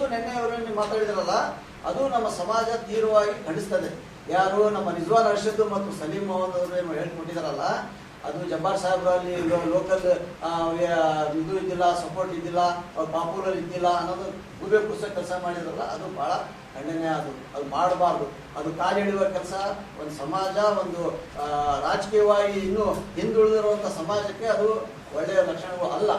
ನಿನ್ನೆ ಅವರು ಮಾತಾಡಿದ್ರಲ್ಲ, ಅದು ನಮ್ಮ ಸಮಾಜ ತೀವ್ರವಾಗಿ ಖಂಡಿಸ್ತದೆ. ಯಾರು ನಮ್ಮ ರಿಜ್ವಾನ್ ಅರ್ಷದ್ ಮತ್ತು ಸಲೀಂ ಮೊಹಮ್ಮದ್ ಅವರು ಹೇಳ್ಕೊಟ್ಟಿದಾರಲ್ಲ, ಅದು ಜಬ್ಬಾರ್ ಸಾಹೇಬ್ರು ಅಲ್ಲಿ ಲೋಕಲ್ ಇದು ಇದ್ದಿಲ್ಲ, ಸಪೋರ್ಟ್ ಇದ್ದಿಲ್ಲ, ಪಾಪುಲರ್ ಇದ್ದಿಲ್ಲ ಅನ್ನೋದು ಗುಬೆ ಪುಸ್ತಕ ಕೆಲಸ ಮಾಡಿದ್ರಲ್ಲ, ಅದು ಬಹಳ ಖಂಡನೆ. ಅದು ಮಾಡಬಾರ್ದು. ಅದು ಕಾಲಿಡುವ ಕೆಲಸ. ಒಂದು ಸಮಾಜ, ಒಂದು ರಾಜಕೀಯವಾಗಿ ಇನ್ನೂ ಹಿಂದುಳಿದಿರುವಂಥ ಸಮಾಜಕ್ಕೆ ಅದು ಒಳ್ಳೆಯ ಲಕ್ಷಣಗಳು ಅಲ್ಲ.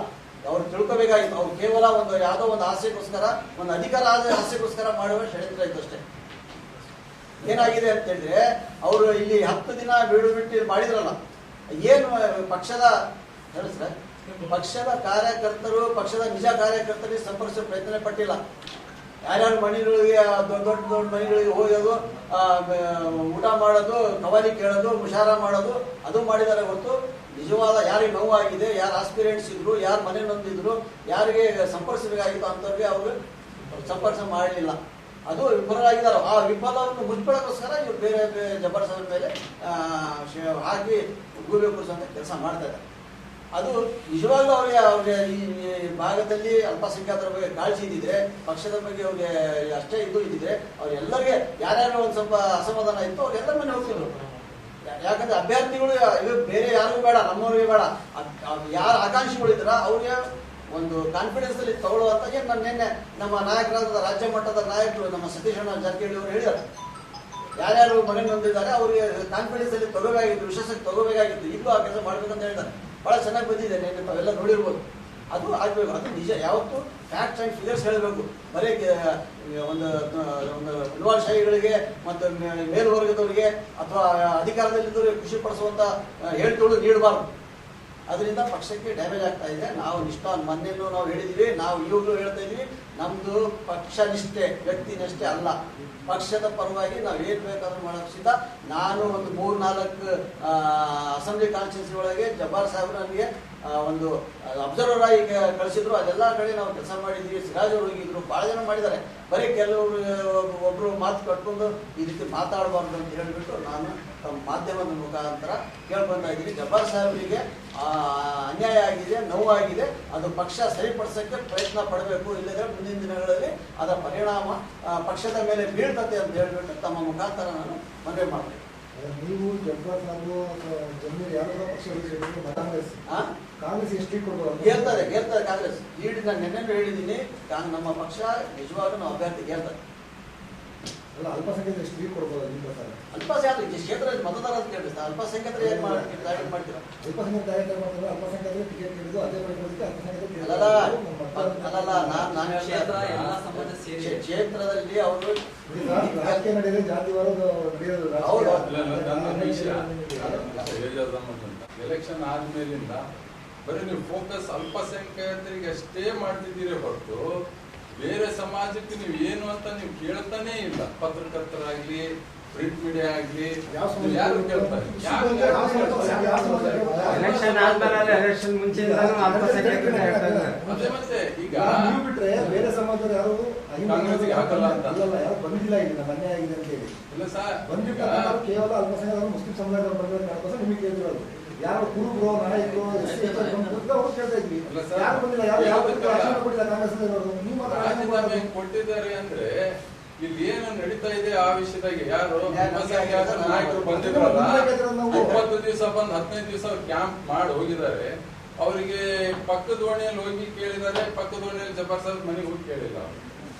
ಅವ್ರು ತಿಳ್ಕೋಬೇಕಾಗಿತ್ತು. ಅವ್ರು ಕೇವಲ ಒಂದು ಯಾವುದೋ ಒಂದು ಆಸೆಗೋಸ್ಕರ, ಒಂದು ಅಧಿಕಾರ ಆಸೆಗೋಸ್ಕರ ಮಾಡುವ ಷಡ್ಯಂತ್ರ ಇತ್ತು ಅಷ್ಟೇ. ಏನಾಗಿದೆ ಅಂತ ಹೇಳಿದ್ರೆ, ಅವರು ಇಲ್ಲಿ 10 ದಿನ ಬಿಟ್ಟು ಮಾಡಿದ್ರಲ್ಲ, ಏನು ಪಕ್ಷದ ಕಾರ್ಯಕರ್ತರು, ಪಕ್ಷದ ನಿಜ ಕಾರ್ಯಕರ್ತರಿಗೆ ಸಂಪರ್ಕಿಸೋ ಪ್ರಯತ್ನ ಪಟ್ಟಿಲ್ಲ. ಯಾರ್ಯಾರು ಮನೆಗಳಿಗೆ, ದೊಡ್ಡ ಮನೆಗಳಿಗೆ ಹೋಗೋದು, ಊಟ ಮಾಡೋದು, ಕವಾಲಿ ಕೇಳೋದು, ಮುಷಾರ ಮಾಡೋದು, ಅದು ಮಾಡಿದ್ದಾರೆ ಹೊರತು ನಿಜವಾದ ಯಾರಿಗೆ ನೋವಾಗಿದೆ, ಯಾರು ಆಸ್ಪಿರೆಂಟ್ಸ್ ಇದ್ರು, ಯಾರು ಮನೆ ನೊಂದಿದ್ರು, ಯಾರಿಗೆ ಸಂಪರ್ಕಿಸಬೇಕಾಗಿತ್ತು ಅಂಥವ್ರಿಗೆ ಅವರು ಸಂಪರ್ಕ ಮಾಡಲಿಲ್ಲ. ಅದು ವಿಫಲರಾಗಿದ್ದಾರೆ. ಆ ವಿಫಲವನ್ನು ಮುಚ್ಕೊಳ್ಳೋಕ್ಕೋಸ್ಕರ ಇವರು ಬೇರೆ ಜಬ್ಬಾರ್ ಸಾಹೇಬ್ ಮೇಲೆ ಹಾಕಿ ಗೂಬೆ ಕೂರಿಸುವಂಥ ಕೆಲಸ ಮಾಡ್ತಾ ಇದ್ದಾರೆ. ಅದು ನಿಜವಾಗ್ಲೂ ಅವ್ರಿಗೆ ಈ ಭಾಗದಲ್ಲಿ ಅಲ್ಪಸಂಖ್ಯಾತರ ಬಗ್ಗೆ ಕಾಳಜಿ ಇದ್ದಿದ್ರೆ, ಪಕ್ಷದ ಬಗ್ಗೆ ಅವ್ರಿಗೆ ಅಷ್ಟೇ ಇದ್ದಿದ್ರೆ, ಅವ್ರೆಲ್ಲರಿಗೆ ಯಾರ್ಯಾರು ಒಂದು ಸ್ವಲ್ಪ ಅಸಮಾಧಾನ ಇತ್ತು ಅವ್ರೆಲ್ಲರ ಮನೆ ಹೋಗ್ತಿದ್ರು. ಯಾಕಂದ್ರೆ ಅಭ್ಯರ್ಥಿಗಳು ಬೇರೆ ಯಾರಿಗೂ ಬೇಡ, ನಮ್ಮವ್ರಿಗೆ ಬೇಡ, ಯಾರು ಆಕಾಂಕ್ಷಿಗಳಿದ್ರ ಅವ್ರಿಗೆ ಒಂದು ಕಾನ್ಫಿಡೆನ್ಸ್ ಅಲ್ಲಿ ತಗೊಳ್ಳುವಂತ. ಏನು ನಿನ್ನೆ ನಮ್ಮ ನಾಯಕರಾದ ರಾಜ್ಯ ಮಟ್ಟದ ನಾಯಕರು ನಮ್ಮ ಸತೀಶ್ ಅಣ್ಣ ಜಾರಕಿಹೊಳಿ ಅವರು ಹೇಳಿದ್ದಾರೆ, ಯಾರ್ಯಾರು ಮನೆ ನೊಂದಿದ್ದಾರೆ ಅವರಿಗೆ ಕಾನ್ಫಿಡೆನ್ಸ್ ಅಲ್ಲಿ ತಗೋಬೇಕಾಗಿತ್ತು, ವಿಶ್ವಾಸಕ್ಕೆ ತಗೋಬೇಕಾಗಿತ್ತು, ಈಗಲೂ ಆ ಕೆಲಸ ಮಾಡ್ಬೇಕಂತ ಹೇಳಿದ್ದಾರೆ. ಬಹಳ ಚೆನ್ನಾಗಿ ಬಂದಿದೆ, ನಿನ್ನೆ ತಾವೆಲ್ಲ ನೋಡಿರ್ಬೋದು. ಅದು ಆಗ್ಬೇಕು. ಅದು ನಿಜ. ಯಾವತ್ತು ಫ್ಯಾಕ್ಟ್ಸ್ ಅಂಡ್ ಫಿಗರ್ಸ್ ಹೇಳಬೇಕು. ಬರೀ ಒಂದು ಉಲ್ವಾಶಾಹಿಗಳಿಗೆ ಮತ್ತು ಮೇಲ್ವರ್ಗದವರಿಗೆ ಅಥವಾ ಅಧಿಕಾರದಲ್ಲಿದ್ದವರಿಗೆ ಖುಷಿ ಪಡಿಸುವಂತ ಹೇಳ್ತೋಳು ನೀಡಬಾರ್ದು. ಅದರಿಂದ ಪಕ್ಷಕ್ಕೆ ಡ್ಯಾಮೇಜ್ ಆಗ್ತಾ ಇದೆ. ನಾವು ಮೊನ್ನೆನೂ ನಾವು ಹೇಳಿದೀವಿ, ನಾವು ಇವಾಗಲೂ ಹೇಳ್ತಾ ಇದೀವಿ, ನಮ್ದು ಪಕ್ಷ ನಿಷ್ಠೆ, ವ್ಯಕ್ತಿ ನಿಷ್ಠೆ ಅಲ್ಲ. ಪಕ್ಷದ ಪರವಾಗಿ ನಾವು ಏನ್ ಬೇಕಾದ್ರೂ ಮಾಡೋಕೆ ಸಿದ್ಧ. ನಾನು ಒಂದು 3-4 ಅಸೆಂಬ್ಲಿ ಕಾನ್ಸ್ಟಿಟ್ಯೂನ್ಸಿ ಒಳಗೆ ಜಬ್ಬಾರ್ ಸಾಹೇಬ್ ನನಗೆ ಒಂದು ಅಬ್ಸರ್ವರ್ ಆಗಿ ಕಳಿಸಿದ್ರು. ಅದೆಲ್ಲ ಕಡೆ ನಾವು ಕೆಲಸ ಮಾಡಿದ್ವಿ. ಸಿರಾಜ್ ಅವರು ಹೋಗಿದ್ರು, ಬಹಳ ಜನ ಮಾಡಿದ್ದಾರೆ. ಬರೀ ಕೆಲವರು ಒಬ್ರು ಮಾತು ಕಟ್ಕೊಂಡು ಈ ರೀತಿ ಮಾತಾಡಬಾರ್ದು ಅಂತ ಹೇಳಿಬಿಟ್ಟು ನಾನು ತಮ್ಮ ಮಾಧ್ಯಮದ ಮುಖಾಂತರ ಕೇಳ್ಕೊತಾ ಇದ್ದೀನಿ. ಜಬ್ಬಾರ್ ಸಾಹೇಬರಿಗೆ ಅನ್ಯಾಯ ಆಗಿದೆ, ನೋವಾಗಿದೆ. ಅದು ಪಕ್ಷ ಸರಿಪಡಿಸೋಕ್ಕೆ ಪ್ರಯತ್ನ ಪಡಬೇಕು. ಇಲ್ಲದ್ರೆ ಮುಂದಿನ ದಿನಗಳಲ್ಲಿ ಅದರ ಪರಿಣಾಮ ಪಕ್ಷದ ಮೇಲೆ ಬೀಳ್ತತೆ ಅಂತ ಹೇಳಿಬಿಟ್ಟು ತಮ್ಮ ಮುಖಾಂತರ ನಾನು ಮನವಿ ಮಾಡ್ತೇನೆ. ನೀವು ಜಬ್ಬಾರ್ ಸಾಹೇಬು ಜಮೀರ್ ಯಾರು ಪಕ್ಷ ಕಾಂಗ್ರೆಸ್ ಎಷ್ಟು ಕೊಡ್ಬೋದು? ಗೆಲ್ತದೆ ಕಾಂಗ್ರೆಸ್. ನಾನು ನೆನ್ನೆ ಹೇಳಿದ್ದೀನಿ, ನಮ್ಮ ಪಕ್ಷ ನಿಜವಾಗ್ಲೂ ನಾವು ಅಭ್ಯರ್ಥಿ ಗೆಲ್ತದೆ. ಅಲ್ಲ, ಅಲ್ಪಸಂಖ್ಯಾತರು ಎಷ್ಟು ಲೀಡ್ ಕೊಡ್ಬೋದು ನಿಮ್ಮ ಪ್ರಕಾರ? ಅಲ್ಪಸಂಖ್ಯಾತರು ಕ್ಷೇತ್ರದ ಮತದಾರ ಅಂತ ಕೇಳಿಸ್ತಾ, ಅಲ್ಪಸಂಖ್ಯಾತರು ಏನ್ ಮಾಡ್ತೀರಾ? ಅಲ್ಪಸಂಖ್ಯಾತ ಅಲ್ಪಸಂಖ್ಯಾತರು ಟಿಕೆಟ್ ನೀಡಿದ್ದು ಅದೇ ನಾನು ಕ್ಷೇತ್ರದಲ್ಲಿ ಅವರು ರಾಜಕೀಯ ನಡೆಯಲು ಜಾತಿವಾರ ಎಲೆಕ್ಷನ್ ಆದ್ಮೇಲಿಂದ ಬರೀ ನೀವು ಫೋಕಸ್ ಅಲ್ಪಸಂಖ್ಯಾತರಿಗೆ ಅಷ್ಟೇ ಮಾಡ್ತಿದ್ದೀರಿ ಹೊರತು ಬೇರೆ ಸಮಾಜಕ್ಕೆ ನೀವು ಏನು ಅಂತ ನೀವು ಕೇಳ್ತಾನೆ ಇಲ್ಲ. ಪತ್ರಕರ್ತರಾಗ್ಲಿ, ಪ್ರಿಂಟ್ ಮೀಡಿಯಾ ಆಗ್ಲಿ, ಯಾರು ಕೇಳ್ತಾರೆ? ಅದೇ ಮತ್ತೆ ಈಗ ನೀವು ಬಿಟ್ರೆ ಬೇರೆ ಸಮಾಜದವರು ಯಾರು ಕಾಂಗ್ರೆಸ್ಗೆ ಹಾಕಲ್ಲ ಅಂತ ಅಲ್ಲಲ್ಲ, ಯಾರು ಬಂದಿಲ್ಲ. ಈಗ ನಮ್ಮ ಅನ್ಯಾಯ ಆಗಿದೆ ಅಂತ ಹೇಳಿ ಇಲ್ಲ ಸರ್. ಬಂದಿರ್ತಾರೆ ಕೇವಲ ಅಲ್ಪಸಂಖ್ಯಾತರು, ಮುಸ್ಲಿಂ ಸಮುದಾಯದವರು ಬರ್ಬೇಕು ನಿಮಗೆ ಕೇಳಿದ್ರು. ಯಾರು ಕುರುಬರು, ನಾಯಕರು ಅವ್ರು ಕೇಳ್ತಾ ಇದ್ವಿ. ಯಾರು ಬಂದಿಲ್ಲ, ರಾಜೀನಾಮೆ ಕೊಟ್ಟಿದ್ದಾರೆ ಅಂದ್ರೆ ಇಲ್ಲಿ ಏನು ನಡೀತಾ ಇದೆ ಆ ವಿಷಯದಾಗ ಯಾರು ನಾಯಕರು ಬಂದಿದ್ರಲ್ಲ, 20 ದಿವಸ ಬಂದು 15 ದಿವಸ ಕ್ಯಾಂಪ್ ಮಾಡಿ ಹೋಗಿದ್ದಾರೆ. ಅವರಿಗೆ ಪಕ್ಕದ ಓಣಿಯಲ್ಲಿ ಹೋಗಿ ಕೇಳಿದ್ದಾರೆ, ಪಕ್ಕದ ಓಣಿಯಲ್ಲಿ ಜಬ್ಬಾರ್ ಸಾಹೇಬ್ ಮನೆಗೆ ಹೋಗಿ ಕೇಳಿಲ್ಲ.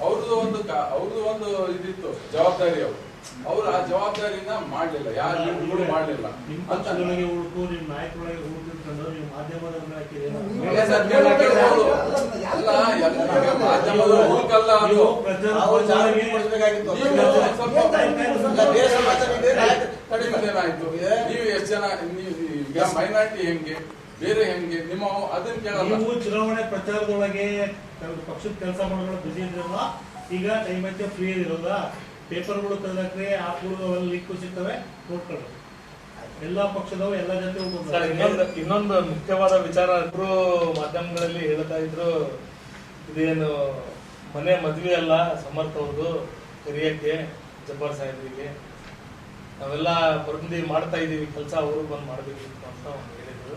ಅವ್ರದ್ದು ಒಂದು ಇದಿತ್ತು ಜವಾಬ್ದಾರಿ. ಅವ್ರು ಆ ಜವಾಬ್ದಾರಿನ ಮಾಡ್ಲಿಲ್ಲ, ಯಾರು ಮಾಡ್ಲಿಲ್ಲ ಅಂತ ಮಾಧ್ಯಮದ ಹುಡುಕಲ್ಲ. ಏನಾಯ್ತು? ನೀವು ಎಷ್ಟು ಜನ, ಈಗ ಮೈನಾರಿಟಿ ಹೆಂಗೆ, ಬೇರೆ ಹೆಂಗೆ, ನಿಮ್ಮ ಅದನ್ನ ಕೇಳಲ್ಲ. ನೀವು ಚುನಾವಣೆ ಪ್ರಚಾರದೊಳಗೆ ಪಕ್ಷದ ಕೆಲಸ ಮಾಡೋಣ ಬಿಸಿ ಇದ್ರಲ್ಲ, ಈಗ ಟೈಮ್ ಐತೆ ಫ್ರೀ ಇರೋದ, ಪೇಪರ್ಗಳು ಕರೆದಾಕ್ರೆ ಆಪ್ಗಳು ಅವೆಲ್ಲ ಲಿಂಕ್ ಸಿಗ್ತವೆ, ನೋಡ್ಕೊಳ್ಳಿ. ಎಲ್ಲಾ ಪಕ್ಷದವು ಎಲ್ಲ ಜೊತೆ ಇನ್ನೊಂದು ಮುಖ್ಯವಾದ ವಿಚಾರ, ಇಬ್ರು ಮಾಧ್ಯಮಗಳಲ್ಲಿ ಹೇಳ್ತಾ ಇದ್ರು, ಇದೇನು ಮನೆ ಮದ್ವೆ ಅಲ್ಲ ಸಮರ್ಥ ಅವ್ರದ್ದು ಕರಿಯಕ್ಕೆ ಜಬ್ಬಾರ್ ಸಾಹೇಬರಿಗೆ, ನಾವೆಲ್ಲ ಬಂದು ಮಾಡ್ತಾ ಇದೀವಿ ಕೆಲಸ, ಅವರು ಬಂದು ಮಾಡ್ಬೇಕಿತ್ತು ಅಂತ ಹೇಳಿದ್ರು.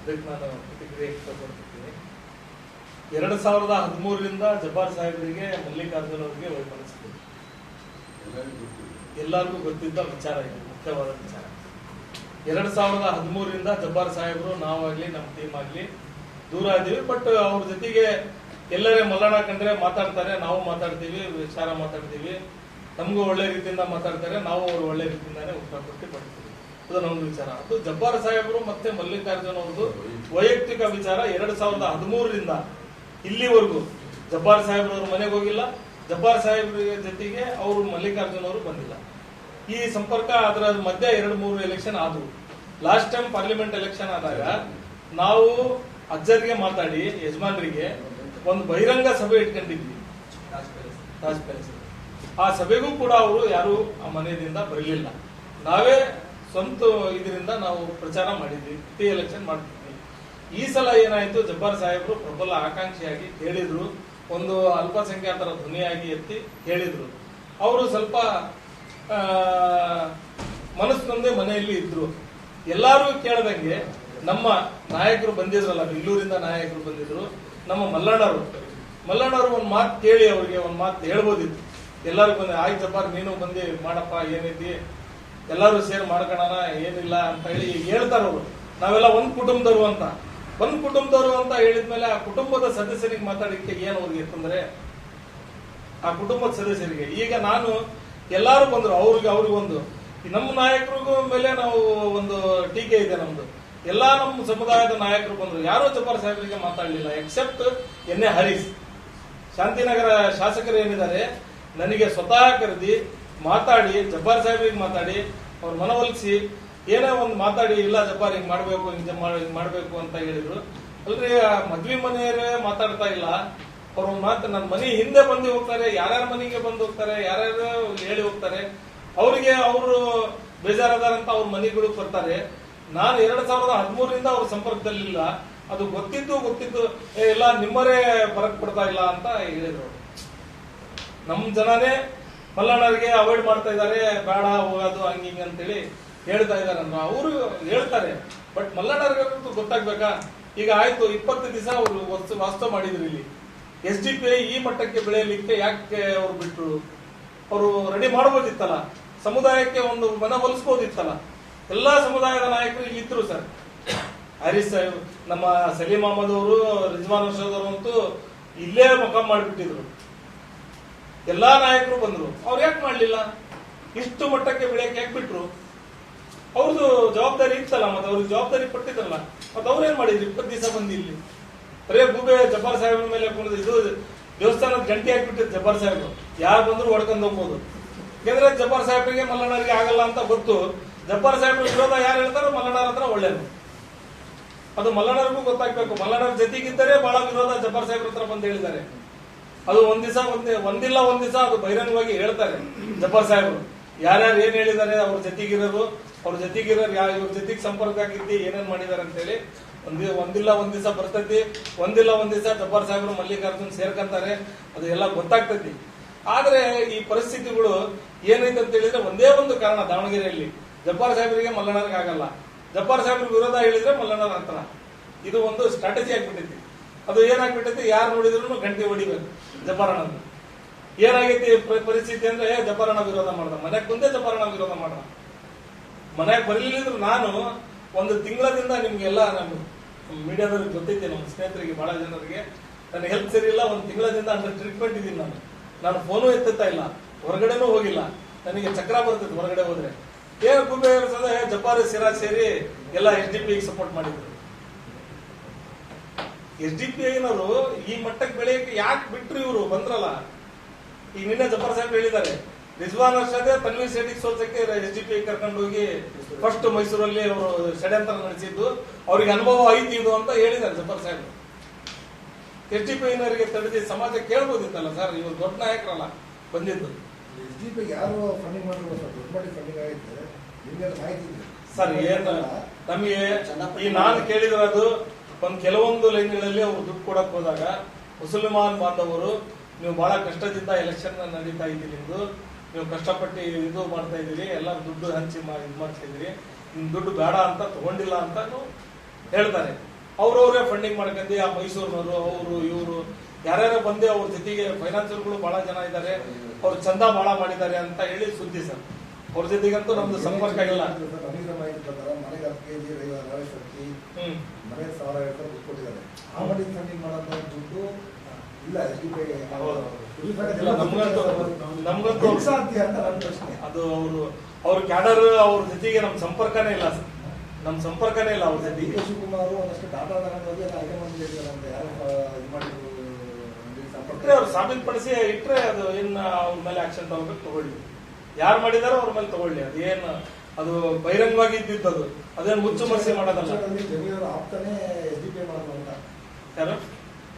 ಅದಕ್ಕೆ ನಾನು ಪ್ರತಿಕ್ರಿಯೆ ಕೊಡ್ತಿದ್ದೀನಿ. 2013ರಿಂದ ಜಬ್ಬಾರ್ ಸಾಹೇಬರಿಗೆ ಮಲ್ಲಿಕಾರ್ಜುನ್ ಅವರಿಗೆ ವೈಮನಸ್ಸಿದೆ. ಎಲ್ಲರಿಗೂ ಗೊತ್ತಿದ್ದ ವಿಚಾರ ಇದೆ, ಮುಖ್ಯವಾದ ವಿಚಾರ. 2013ರಿಂದ ಜಬ್ಬಾರ್ ಸಾಹೇಬರು ನಾವಾಗ್ಲಿ ನಮ್ಮ ಟೀಮ್ ಆಗ್ಲಿ ದೂರ ಇದೀವಿ. ಬಟ್ ಅವ್ರ ಜೊತೆಗೆ ಎಲ್ಲರೇ ಮಲ್ಲಣ್ಣ ಕಂಡ್ರೆ ಮಾತಾಡ್ತಾರೆ, ನಾವು ಮಾತಾಡ್ತೀವಿ, ವಿಚಾರ ಮಾತಾಡ್ತೀವಿ, ನಮಗೂ ಒಳ್ಳೆ ರೀತಿಯಿಂದ ಮಾತಾಡ್ತಾರೆ, ನಾವು ಅವ್ರು ಒಳ್ಳೆ ರೀತಿಯಿಂದಾನೇ ಉತ್ತರ ಕೊಟ್ಟು ಪಡ್ತೀವಿ. ಅದು ನಮ್ದು ವಿಚಾರ. ಅದು ಜಬ್ಬಾರ್ ಸಾಹೇಬರು ಮತ್ತೆ ಮಲ್ಲಿಕಾರ್ಜುನ್ ಅವ್ರದ್ದು ವೈಯಕ್ತಿಕ ವಿಚಾರ. 2013ರಿಂದ ಇಲ್ಲಿವರೆಗೂ ಜಬ್ಬಾರ್ ಸಾಹೇಬ್ರವ್ರ ಮನೆಗೆ ಹೋಗಿಲ್ಲ, ಜಬ್ಬಾರ್ ಸಾಹೇಬ್ರ ಜೊತೆಗೆ ಅವರು ಮಲ್ಲಿಕಾರ್ಜುನ್ ಅವರು ಬಂದಿಲ್ಲ. ಈ ಸಂಪರ್ಕ ಅದರ ಮಧ್ಯ 2-3 ಎಲೆಕ್ಷನ್ ಆದವು. ಲಾಸ್ಟ್ ಟೈಮ್ ಪಾರ್ಲಿಮೆಂಟ್ ಎಲೆಕ್ಷನ್ ಆದಾಗ ನಾವು ಅಜ್ಜರಿಗೆ ಮಾತಾಡಿ ಯಜಮಾನರಿಗೆ ಒಂದು ಬಹಿರಂಗ ಸಭೆ ಇಟ್ಕೊಂಡಿದ್ವಿ ತಾಜ್ ಪ್ಯಾಲೇಸ್. ಆ ಸಭೆಗೂ ಕೂಡ ಅವರು ಯಾರು ಆ ಮನೆಯಿಂದ ಬರಲಿಲ್ಲ. ನಾವೇ ಸ್ವಂತ ಇದರಿಂದ ನಾವು ಪ್ರಚಾರ ಮಾಡಿದ್ವಿ, ಪ್ರತಿ ಎಲೆಕ್ಷನ್ ಮಾಡ್ತಿದ್ವಿ. ಈ ಸಲ ಏನಾಯ್ತು, ಜಬ್ಬಾರ್ ಸಾಹೇಬರು ಪ್ರಬಲ ಆಕಾಂಕ್ಷಿಯಾಗಿ ಹೇಳಿದ್ರು, ಒಂದು ಅಲ್ಪಸಂಖ್ಯಾತರ ಧ್ವನಿಯಾಗಿ ಎತ್ತಿ ಹೇಳಿದ್ರು. ಅವರು ಸ್ವಲ್ಪ ಮನಸ್ಸಿನೊಂದೇ ಮನೆಯಲ್ಲಿ ಇದ್ರು. ಎಲ್ಲಾರು ಕೇಳದಂಗೆ ನಮ್ಮ ನಾಯಕರು ಬಂದಿದ್ರಲ್ಲ, ಬೆಂಗಳೂರಿಂದ ನಾಯಕರು ಬಂದಿದ್ರು, ನಮ್ಮ ಮಲ್ಲಣ್ಣವರು ಒಂದು ಮಾತು ಕೇಳಿ ಅವ್ರಿಗೆ ಒಂದು ಮಾತು ಹೇಳ್ಬೋದಿತ್ತು. ಎಲ್ಲರೂ ಬಂದ ಆಯ್ತು ಜಬ್ಬಾರ್ ನೀನು ಬಂದು ಮಾಡಪ್ಪ, ಏನೈತಿ ಎಲ್ಲರೂ ಸೇರ್ ಮಾಡ್ಕೊಳ್ಳೋಣ, ಏನಿಲ್ಲ ಅಂತ ಹೇಳಿ ಹೇಳ್ತಾರ ಅವರು. ನಾವೆಲ್ಲ ಒಂದ್ ಕುಟುಂಬದವರು ಅಂತ ಹೇಳಿದ್ಮೇಲೆ ಆ ಕುಟುಂಬದ ಸದಸ್ಯರಿಗೆ ಮಾತಾಡಲಿಕ್ಕೆ ಏನು ಅವ್ರಿಗೆ ತೊಂದರೆ? ಆ ಕುಟುಂಬದ ಸದಸ್ಯರಿಗೆ ಈಗ ನಾನು ಎಲ್ಲಾರು ಬಂದ್ರು, ಅವ್ರಿಗೊಂದು ನಮ್ಮ ನಾಯಕರಿಗೂ ಮೇಲೆ ನಾವು ಒಂದು ಟೀಕೆ ಇದೆ ನಮ್ದು. ಎಲ್ಲಾ ನಮ್ಮ ಸಮುದಾಯದ ನಾಯಕರು ಬಂದ್ರು, ಯಾರೋ ಜಬ್ಬಾರ್ ಸಾಹೇಬರಿಗೆ ಮಾತಾಡಲಿಲ್ಲ ಎಕ್ಸೆಪ್ಟ್ ಎನ್.ಎ. ಹರೀಶ್. ಶಾಂತಿನಗರ ಶಾಸಕರು ಏನಿದ್ದಾರೆ ನನಗೆ ಸ್ವತಃ ಕರೆದಿ ಮಾತಾಡಿ, ಜಬ್ಬಾರ್ ಸಾಹೇಬ್ರಿಗೆ ಮಾತಾಡಿ ಅವ್ರ ಮನವೊಲಿಸಿ ಏನೇ ಒಂದು ಮಾತಾಡಿ, ಇಲ್ಲ ಜಬ್ಬಾರ್ ಹಿಂಗ್ ಮಾಡ್ಬೇಕು, ಹಿಂಗ್ ಮಾಡ್ಬೇಕು ಅಂತ ಹೇಳಿದ್ರು. ಅಲ್ರಿ ಮದ್ವಿ ಮನೆಯವರೇ ಮಾತಾಡ್ತಾ ಇಲ್ಲ. ಅವ್ರ ಮಾತು ನನ್ನ ಮನೆ ಹಿಂದೆ ಬಂದು ಹೋಗ್ತಾರೆ, ಯಾರ್ಯಾರ ಮನೆಗೆ ಬಂದು ಹೋಗ್ತಾರೆ, ಯಾರ್ಯಾರು ಹೇಳಿ ಹೋಗ್ತಾರೆ, ಅವ್ರಿಗೆ ಅವರು ಬೇಜಾರದಾರಂತ ಅವ್ರ ಮನೆಗಳು ಬರ್ತಾರೆ. ನಾನು 2013ರಿಂದ ಅವ್ರ ಸಂಪರ್ಕದಲ್ಲಿಲ್ಲ. ಅದು ಗೊತ್ತಿದ್ದು ಇಲ್ಲ ನಿಮ್ಮರೇ ಬರಕ್ ಬಿಡ್ತಾ ಇಲ್ಲ ಅಂತ ಹೇಳಿದ್ರು. ನಮ್ ಜನನೇ ಮಲ್ಲಣ್ಣರಿಗೆ ಅವಾಯ್ಡ್ ಮಾಡ್ತಾ ಇದ್ದಾರೆ, ಬೇಡ ಹೋಗೋದು ಹಂಗಿಂಗ್ ಅಂತೇಳಿ ಹೇಳ್ತಾ ಇದಾರೆ. ಅವರು ಹೇಳ್ತಾರೆ, ಬಟ್ ಮಲ್ಲಣ್ಣರಿಗೆ ಗೊತ್ತಾಗ್ಬೇಕಾ? ಈಗ ಆಯ್ತು 20 ದಿವಸ ಅವರು ವಾಸ್ತವ ಮಾಡಿದ್ರು ಇಲ್ಲಿ. SDPI ಈ ಮಟ್ಟಕ್ಕೆ ಬೆಳೆಯಲಿಕ್ಕೆ ಯಾಕೆ ಅವ್ರು ಬಿಟ್ರು? ಅವರು ರೆಡಿ ಮಾಡಬಹುದಿತ್ತಲ್ಲ, ಸಮುದಾಯಕ್ಕೆ ಒಂದು ಮನವೊಲಿಸಬಹುದಿತ್ತಲ್ಲ. ಎಲ್ಲಾ ಸಮುದಾಯದ ನಾಯಕರು ಇಲ್ಲಿ ಇದ್ರು ಸರ್. ಹರೀಶ್ ಸಾಹೇಬ್, ನಮ್ಮ ಸಲೀಂ ಅಹಮದ್ ಅವರು, ರಿಜ್ವಾನ್ ಅರ್ಷದ್ ಅವರು ಅಂತೂ ಇಲ್ಲೇ ಮುಖಾಮ್ ಮಾಡಿಬಿಟ್ಟಿದ್ರು. ಎಲ್ಲಾ ನಾಯಕರು ಬಂದ್ರು, ಅವ್ರು ಯಾಕೆ ಮಾಡ್ಲಿಲ್ಲ? ಇಷ್ಟು ಮಟ್ಟಕ್ಕೆ ಬೆಳೆಯಕ್ಕೆ ಯಾಕೆ ಬಿಟ್ರು? ಅವ್ರದ್ದು ಜವಾಬ್ದಾರಿ ಇತ್ತಲ್ಲ, ಮತ್ತೆ ಅವ್ರಿಗೆ ಜವಾಬ್ದಾರಿ ಕೊಟ್ಟಿದ್ರಲ್ಲ, ಮತ್ತೆ ಅವ್ರೇನ್ ಮಾಡಿದ್ರು? 20 ದಿವಸ ಬಂದು ಇಲ್ಲಿ ಬರೇ ಗೂಬೆ ಜಬ್ಬಾರ್ ಸಾಹೇಬ್ರ ಮೇಲೆ ಇದು ದೇವಸ್ಥಾನದ ಗಂಟೆ ಹಾಕ್ಬಿಟ್ಟಿದ್ರು ಜಬ್ಬಾರ್ ಸಾಹೇಬ್ರು. ಯಾರು ಬಂದ್ರು ಹೊಡ್ಕೊಂಡು ಹೋಗ್ಬೋದು. ಯಾಕಂದ್ರೆ ಜಬ್ಬಾರ್ ಸಾಹೇಬ್ರಿಗೆ ಮಲ್ಲಣ್ಣರಿಗೆ ಆಗಲ್ಲ ಅಂತ ಗೊತ್ತು. ಜಬ್ಬಾರ್ ಸಾಹೇಬ್ರ ವಿರೋಧ ಯಾರು ಹೇಳ್ತಾರೋ ಮಲ್ಲಣ್ಣರ ಹತ್ರ ಒಳ್ಳೇದು. ಅದು ಮಲ್ಲಣ್ಣರಿಗೂ ಗೊತ್ತಾಗ್ಬೇಕು. ಮಲ್ಲಣ್ಣರ ಜೊತೆಗಿದ್ದರೆ ಬಹಳ ವಿರೋಧ ಜಬ್ಬಾರ್ ಸಾಹೇಬ್ರ ಹತ್ರ ಬಂದು ಹೇಳಿದ್ದಾರೆ. ಅದು ಒಂದಿಲ್ಲ ಒಂದ್ ದಿವಸ ಅದು ಬಹಿರಂಗವಾಗಿ ಹೇಳ್ತಾರೆ ಜಬ್ಬಾರ್ ಸಾಹೇಬ್ರು. ಯಾರ್ಯಾರು ಏನ್ ಹೇಳಿದ್ದಾರೆ, ಅವ್ರ ಜೊತೆಗಿರೋರು ಇವ್ರ ಜೊತೆಗೆ ಸಂಪರ್ಕ ಆಗಿದ್ದಿ ಏನೇನ್ ಮಾಡಿದಾರೆ ಅಂತ ಹೇಳಿ ಒಂದಿಲ್ಲ ಒಂದ್ ದಿವಸ ಬರ್ತೈತಿ. ಒಂದಿಲ್ಲ ಒಂದ್ ದಿವಸ ಜಬ್ಬಾರ್ ಸಾಹೇಬ್ರು ಮಲ್ಲಿಕಾರ್ಜುನ್ ಸೇರ್ಕಂತಾರೆ, ಅದು ಎಲ್ಲ ಗೊತ್ತಾಗ್ತೈತಿ. ಆದ್ರೆ ಈ ಪರಿಸ್ಥಿತಿಗಳು ಏನೈತೆ ಅಂತ ಹೇಳಿದ್ರೆ ಒಂದೇ ಒಂದು ಕಾರಣ, ದಾವಣಗೆರೆಯಲ್ಲಿ ಜಬ್ಬಾರ್ ಸಾಹೇಬರಿಗೆ ಮಲ್ಲಣ್ಣರಿಗೆ ಆಗಲ್ಲ, ಜಬ್ಬಾರ್ ಸಾಹೇಬ್ರ ವಿರೋಧ ಹೇಳಿದ್ರೆ ಮಲ್ಲಣ್ಣರ ಹತ್ರ. ಇದು ಒಂದು ಸ್ಟ್ರಾಟಜಿ ಆಗ್ಬಿಟ್ಟೈತಿ. ಅದು ಏನಾಗ್ಬಿಟ್ಟೈತಿ, ಯಾರು ನೋಡಿದ್ರು ಗಂಟೆ ಹೊಡಿಬೇಕು ಜಬ್ಬಾರಣ್ಣನ. ಏನಾಗೈತಿ ಪರಿಸ್ಥಿತಿ ಅಂದ್ರೆ ಜಬ್ಬಾರಣ್ಣ ವಿರೋಧ ಮಾಡ್ದ, ಮನೆಗೆ ಕುಂದೇ ಜಬ್ಬಾರಣ್ಣ ವಿರೋಧ ಮಾಡ್ದ. ಮನೆಗೆ ಬರಲಿದ್ರು ನಾನು ಒಂದು ತಿಂಗಳದಿಂದ ನಿಮ್ಗೆಲ್ಲ ನಮ್ಮ ಮೀಡಿಯಾದವ್ರಿಗೆ ಗೊತ್ತೈತಿ, ನಮ್ಮ ಸ್ನೇಹಿತರಿಗೆ ಬಹಳ ಜನರಿಗೆ ನನ್ನ ಹೆಲ್ತ್ ಸರಿ ಇಲ್ಲ, ಒಂದು ತಿಂಗಳದಿಂದ ಅಂಡರ್ ಟ್ರೀಟ್ಮೆಂಟ್ ಇದೀನಿ. ನಾನು ಫೋನು ಎತ್ತುತ್ತಾ ಇಲ್ಲ, ಹೊರಗಡೆನೂ ಹೋಗಿಲ್ಲ. ನನಗೆ ಚಕ್ರ ಬರ್ತೈತಿ ಹೊರಗಡೆ ಹೋದ್ರೆ. ಏನು ಗುಬ್ಬೆ ಜಬ್ಬಾರ್ ಸಿರಾಜ್ ಸೇರಿ ಎಲ್ಲ SDPI ಸಪೋರ್ಟ್ ಮಾಡಿದ್ರು. SDPIನವರು ಈ ಮಟ್ಟಕ್ಕೆ ಬೆಳೆಯಕ್ಕೆ ಯಾಕೆ ಬಿಟ್ರು? ಇವರು ಬಂದ್ರಲ್ಲ. ಈಗ ನಿನ್ನೆ ಜಬ್ಬಾರ್ ಸಾಹೇಬ್ ಹೇಳಿದ್ದಾರೆ, ರಿಜ್ವಾನ್ ಅರ್ಷದ್ ತನ್ವೀರ್ ಸೇಠಿಗೆ ಸೋಲ್ಸಕ್ಕೆ SDPI ಕರ್ಕೊಂಡು ಹೋಗಿ ಫಸ್ಟ್ ಮೈಸೂರಲ್ಲಿ ಅವರು ಷಡ್ಯಂತ್ರ ನಡೆಸಿದ್ದು, ಅವ್ರಿಗೆ ಅನುಭವ ಐತಿ ಇದು ಅಂತ ಹೇಳಿದ್ದಾರೆ ಜಬ್ಬಾರ್ ಸಾಹೇಬ್. SDPIನವರಿಗೆ ತಡೆದಿ ಸಮಾಜ ಕೇಳ್ಬೋದಿತ್ತಲ್ಲ ಸರ್, ಇವರು ದೊಡ್ಡ ನಾಯಕರಲ್ಲ ಬಂದಿದ್ದು. SDPI ಯಾರು ಫಂಡಿಂಗ್ ಮಾಡಿದ್ರು ದೊಡ್ಡ ಮಟ್ಟಿಗೆ ಫಂಡಿಂಗ್ ಆಗಿತ್ತು ನಿಮ್ಗೆ ಮಾಹಿತಿ ಇದೆ ಸರ್? ಏನು ನಮಗೆ ಈ ನಾನು ಕೇಳಿದಿರೋದು, ಒಂದ್ ಕೆಲವೊಂದು ಲೈನ್ಗಳಲ್ಲಿ ಅವ್ರು ದುಡ್ಡು ಕೊಡಕ್ ಹೋದಾಗ ಮುಸಲ್ಮಾನ್ ಬಾಂಧವರು ನೀವು ಬಹಳ ಕಷ್ಟದಿಂದ ಎಲೆಕ್ಷನ್ ನಡೀತಾ ಇದ್ದೀರಿ, ನಿಮ್ದು ನೀವು ಕಷ್ಟಪಟ್ಟು ಇದು ಮಾಡ್ತಾ ಇದೀರಿ, ಎಲ್ಲ ದುಡ್ಡು ಹಂಚಿ ಇದು ಮಾಡ್ತಾ ಇದೀರಿ, ನಿಮ್ ದುಡ್ಡು ಬೇಡ ಅಂತ ತಗೊಂಡಿಲ್ಲ ಅಂತ ಹೇಳ್ತಾರೆ. ಅವ್ರವ್ರೇ ಫಂಡಿಂಗ್ ಮಾಡ್ಕೊಂಡು ಆ ಮೈಸೂರಿನವರು ಅವರು ಇವರು ಯಾರ್ಯಾರು ಬಂದು ಅವ್ರ ಜೊತೆಗೆ ಫೈನಾನ್ಸರ್ಗಳು ಬಹಳ ಜನ ಇದ್ದಾರೆ, ಅವ್ರು ಚಂದ ಬಹಳ ಮಾಡಿದ್ದಾರೆ ಅಂತ ಹೇಳಿ ಸುದ್ದಿ ಸರ್. ಅವ್ರ ಜೊತೆಗಂತೂ ನಮ್ದು ಸಂಪರ್ಕ ಇಲ್ಲ. ನಮಗೆ ಮಾಹಿತಿ ಪ್ರಕಾರ ಮನೆಗೆ 10 ಕೆಜಿ ರವೆ ಶಕ್ತಿ ಮನೆಗೆ 1000 ರೂಪಾಯಿ ಕೊಟ್ಟಿದ್ದಾರೆ. ಆ ಮಟ್ಟಿಗೆ ಫಂಡಿಂಗ್ ಮಾಡೋಂಥ ದುಡ್ಡು ಇಲ್ಲ. ಇಲ್ಲ, ನಮ್ಗಂತೂ ಸಾಧ್ಯ ಅಂತ ನನ್ನ ಪ್ರಶ್ನೆ. ಅದು ಅವ್ರ ಕ್ಯಾಡರ್ ಅವ್ರ ಜೊತೆಗೆ ನಮ್ ಸಂಪರ್ಕನೇ ಇಲ್ಲ ಸರ್. ನಮ್ ಸಂಪರ್ಕನೇ ಇಲ್ಲ ಅವ್ರ ಜೊತೆಗೆ. ಡಿ.ಕೆ. ಶಿವಕುಮಾರ್ ಒಂದಷ್ಟು ಡಾಟಾ ತಗೊಂಡೋಗಿ ಹೈಕಮಾಂಡ್ ಅಂತ ಯಾರು ಇದು ಮಾಡಿದ್ರು ಇಟ್ರೆ ಅವ್ರು ಸಾಬೀತುಪಡಿಸಿ ಇಟ್ರೆ ಅದು ಏನ್ ಅವ್ರ ಮೇಲೆ ಆಕ್ಷನ್ ತಗೋಬೇಕು, ತಗೊಳ್ಳಿ. ಯಾರು ಮಾಡಿದಾರೋ ಅವ್ರ ಮೇಲೆ ತಗೊಳ್ಳಿ. ಅದೇನು ಅದು ಬಹಿರಂಗವಾಗಿ ಇದ್ದಿದ್ದು ಅದೇನು ಮುಚ್ಚುಮರೆಸಿ ಮಾಡೋದಲ್ಲ. ಜಮೀರ್ ಆಪ್ತಾನೆ SDPI ಮಾಡಿದ್ರು ಅಂತ. ಯಾರು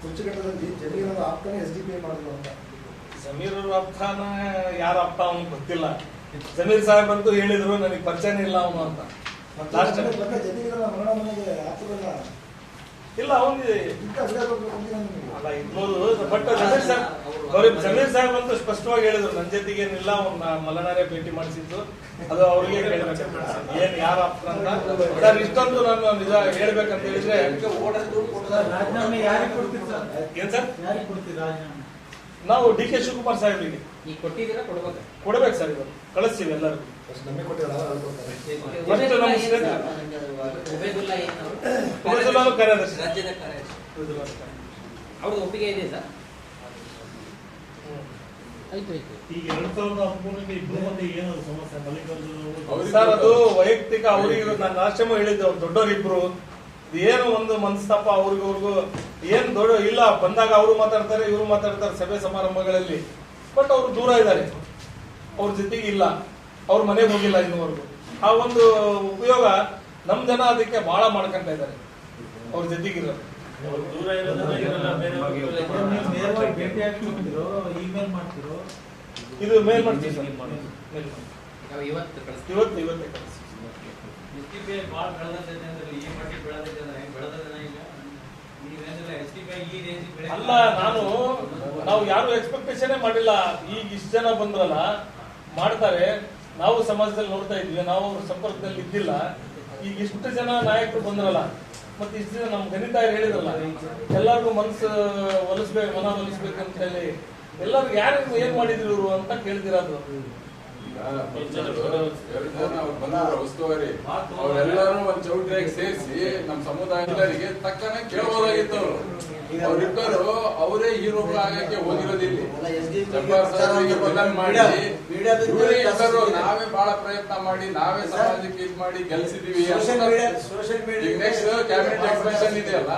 ಕುಚ್ಚಘಟ್ಟದಲ್ಲಿ ಜಮೀರ್ ಆಪ್ತಾನೆ SDPI ಮಾಡಿದ್ರು ಅಂತ. ಜಮೀರ್ ಅವ್ರ ಅರ್ಥನ ಯಾರ ಅರ್ಥ ಅವನು ಗೊತ್ತಿಲ್ಲ. ಜಮೀರ್ ಸಾಹೇಬ್ ಅಂತೂ ಹೇಳಿದ್ರು ನನಗೆ ಪರಿಚಯನೇ ಇಲ್ಲ ಅವನು ಅಂತ. ಇಲ್ಲ ಅವನಿಗೆ ಅಲ್ಲ ಇರ್ಬೋದು. ಬಟ್ ಜಮೀರ್ ಸಾಹೇಬ್ ಅಂತೂ ಸ್ಪಷ್ಟವಾಗಿ ಹೇಳಿದ್ರು ನನ್ನ ಜೊತೆಗೆ ಏನಿಲ್ಲ, ಅವ್ನ ಮಲನಾರೇ ಭೇಟಿ ಮಾಡಿಸಿದ್ದು ಅದು ಅವ್ರಿಗೆ ಹೇಳ್ಬೇಕು ಏನ್ ಯಾರ ಅಪ್ಪ ಅಂತ. ಇಷ್ಟೊಂದು ನಾನು ನಿಜ ಹೇಳ್ಬೇಕಂತ ಹೇಳಿದ್ರೆ ರಾಜೀನಾಮೆ ಯಾರಿಗೆ ಕೊಡ್ತೀರಿ ಸರ್? ಏನ್ ಸರ್? ಯಾರಿಗೆ ಕೊಡ್ತೀರಿ ರಾಜೀನಾಮೆ? ನಾವು ಡಿ.ಕೆ. ಶಿವಕುಮಾರ್ ಸಾಹೇಬ್ರಿಗೆ ಈಗ ಕೊಟ್ಟಿದ್ದೀರಾ, ಕೊಡ್ಬೇಕು ಸರ್. ಇವಾಗ ಕಳಿಸ್ತೀವಿ ಎಲ್ಲರಿಗೂ. ನಮಗೆ ಕೊಟ್ಟಿಲ್ಲ ಫಸ್ಟ್ ನಮ್ಮ ಸ್ನೇಹಿತ ಉಬೇದುಲ್ಲಾ ಏನು ಉಬೇದುಲ್ಲಾನು ಕಾರ್ಯದರ್ಶಿ. ರಾಜ್ಯದ ಕಾರ್ಯದರ್ಶಿ ಅವ್ರದ್ದು ಒಪ್ಪಿಗೆ ಇದೆ ಸರ್? ಆಯ್ತು. ಈಗ 2013 ಇಬ್ರು ಮತ್ತೆ ಏನು ಸಮಸ್ಯೆ ಮಲ್ಲಿಕಾರ್ಜುನ ಸರ್ ಅದು ವೈಯಕ್ತಿಕ ಅವ್ರಿಗೆ ನಾನು ರಾಷ್ಟ್ರಮೂ ಹೇಳಿದ್ದೆ. ಅವ್ರು ದೊಡ್ಡವರಿಬ್ರು ಏನು ಒಂದು ಮನಸ್ತಾಪ ಅವ್ರಿಗೂ ಏನ್ ದೊಡ್ಡ ಇಲ್ಲ. ಬಂದಾಗ ಅವರು ಮಾತಾಡ್ತಾರೆ, ಇವರು ಮಾತಾಡ್ತಾರೆ ಸಭೆ ಸಮಾರಂಭಗಳಲ್ಲಿ. ಬಟ್ ಅವ್ರು ದೂರ ಇದ್ದಾರೆ, ಅವ್ರ ಜೊತೆಗೆ ಇಲ್ಲ, ಅವ್ರ ಮನೆಗೆ ಹೋಗಿಲ್ಲ ಇನ್ನುವರೆಗೂ. ಆ ಒಂದು ಉಪಯೋಗ ನಮ್ ಜನ ಅದಕ್ಕೆ ಬಹಳ ಮಾಡ್ಕೊಂತ ಇದ್ದಾರೆ ಅವ್ರ ಜೊತೆಗಿರೋದು. ದೂರ ಇರೋದನ್ನ ನೇರವಾಗಿ ಭೇಟಿ ಆಗ್ತಿರೋ ಇಮೇಲ್ ಮಾಡ್ತಿರೋ? ಇದು ಮೇಲ್ ಮಾಡ್ತೀವಿ ಸರ್. ಇವತ್ತು ಇವತ್ತೇ SDPI ಭಾಳ ಬೆಳೆದಿದೆ ಅಂದ್ರೆ ಈ ಮಟ್ಟಿಗೆ ಬೆಳೆದಿದೆ ಅಂದ್ರೆ ಹೆಂಗ್ ಬೆಳೆದಿದೆ ಈಗ? ನೀವೇನಿಲ್ಲ SDPI ಈ ರೇಂಜ್ ಬೆಳೆ ಅಲ್ಲ. ನಾವು ಯಾರು ಎಕ್ಸ್ಪೆಕ್ಟೇಷನ್ ಮಾಡಿಲ್ಲ. ಈಗ ಇಷ್ಟು ಜನ ಬಂದ್ರಲ್ಲ ಮಾಡ್ತಾರೆ. ನಾವು ಸಮಾಜದಲ್ಲಿ ನೋಡ್ತಾ ಇದ್ವಿ, ನಾವು ಅವ್ರ ಸಂಪರ್ಕದಲ್ಲಿ ಇದ್ದಿಲ್ಲ. ಈಗ ಇಷ್ಟು ಜನ ನಾಯಕರು ಬಂದ್ರಲ್ಲ, ಮತ್ತೆ ಇಷ್ಟು ಜನ ನಮ್ ಗಣಿತಾಯರು ಹೇಳಿದ್ರಲ್ಲ, ಎಲ್ಲರಿಗೂ ಮನ ಒಲಿಸ್ಬೇಕಂತ ಹೇಳಿ ಎಲ್ಲರಿಗೂ ಯಾರು ಏನ್ ಮಾಡಿದ್ರು ಇವರು ಅಂತ ಕೇಳ್ತಿರೋದು. ಉಸ್ತುವಾರಿ ಅವರೆಲ್ಲರೂ ಒಂದ್ ಚೌಟ್ರಿಯಾಗಿ ಸೇರಿಸಿ ನಮ್ಮ ಸಮುದಾಯದವರಿಗೆ ತಕ್ಕನೆ ಕೇಳಬಹುದಾಗಿತ್ತು. ಅವರಿಬ್ಬರು ಅವರೇ ಹೀರೋಗಳು ಆಗಕ್ಕೆ ಹೋಗಿರೋದಿಲ್ಲ. ನಾವೇ ಬಹಳ ಪ್ರಯತ್ನ ಮಾಡಿ ನಾವೇ ಸಮಾಜಕ್ಕೆ ಇದ್ ಮಾಡಿ ಗೆಲ್ಸಿದೀವಿ. ನೆಕ್ಸ್ಟ್ ಕ್ಯಾಬಿನೆಟ್ ಎಕ್ಸ್ಪೆನ್ಷನ್ ಇದೆಯಲ್ಲ,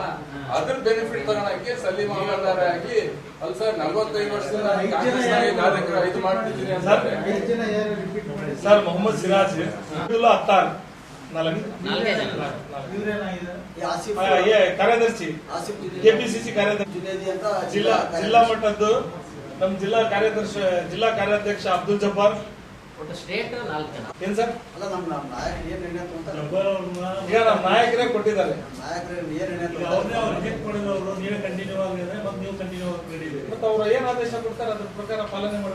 ಅದ್ರ ಬೆನಿಫಿಟ್ ತಗೊಳಕ್ಕೆ ಸಲೀಂ ಅಹಮದಾರೆ ಆಗಿ ಅಲ್ ಸರ್ 45 ವರ್ಷದಿಂದ ಕಾರ್ಯಕ್ರಮ ಇದು ಮಾಡ್ತಿದ್ದೀನಿ ಅಂತಾರೆ. ಸರ್ ಮೊಹಮ್ಮದ್ ಸಿರಾಜ್, ಅಬ್ದುಲ್ಲಾ ಅತ್ತಾರ್, 4 ಕಾರ್ಯದರ್ಶಿ, ಕೆಪಿಸಿಸಿ ಕಾರ್ಯದರ್ಶಿ, ಜಿಲ್ಲಾ ಮಟ್ಟದ್ದು ನಮ್ ಜಿಲ್ಲಾ ಕಾರ್ಯಾಧ್ಯಕ್ಷ ಅಬ್ದುಲ್ ಜಬ್ಬಾರ್. ಸ್ಟೇಟ್ 4 ಜನ. ಏನ್ ಸರ್? ಅಲ್ಲ ನಮ್ಮ ನಾಯಕರು ಏನ್ ನಿರ್ಣಯ ತಗೊಂತಾರೆ? ಈಗ ನಮ್ಮ ನಾಯಕರೇ ಕೊಟ್ಟಿದ್ದಾರೆ. ನಾಯಕರು ಏನ್ ನಿರ್ಣಯ ಅವ್ರನ್ನೇ ಅವ್ರು ರಿಜೆಕ್ಟ್ ಮಾಡಿದ್ರು. ನೀವೇ ಕಂಟಿನ್ಯೂ ಆಗಿದ್ರೆ ಮತ್ತೆ ನೀವು ಕಂಟಿನ್ಯೂ ಆಗಿ ಮತ್ತೆ ಅವ್ರು ಏನ್ ಆದೇಶ ಕೊಡ್ತಾರೆ ಅದ್ರ ಪ್ರಕಾರ ಪಾಲನೆ ಮಾಡಿ